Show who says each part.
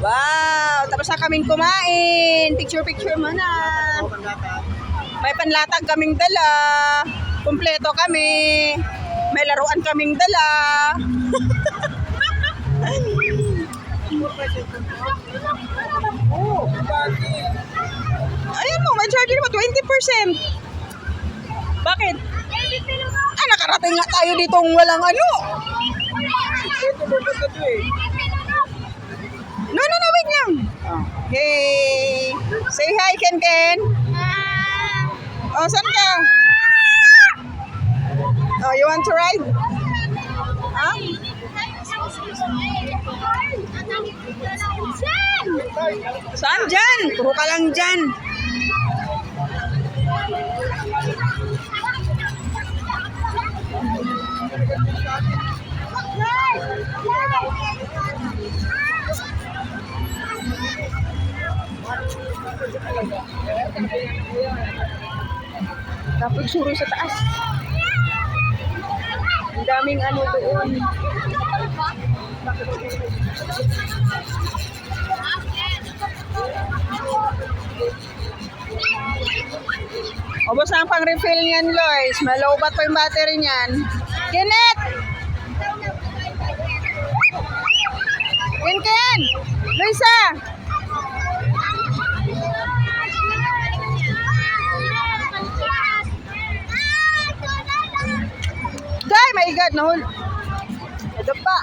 Speaker 1: Wow! Tapos na kaming kumain. Picture-picture mo na. May panlatag kaming dala. Kumpleto kami. May laruan kaming dala. Ayan mo, may charger mo, 20%. Bakit? Nakarating nga tayo ditong walang ano. No, wait lang. Hey, say hi, Ken. Oh, saan ka? Oh, you want to ride? Huh? Saan dyan? Puro ka lang dyan. Tapos suro sa taas. Ang daming ano doon. Ubos na ang pang-refill niyan, Lois. Malobat pa yung battery niyan. Kenneth! Ken! Luisa! Day, my God, nahul. Ito pa.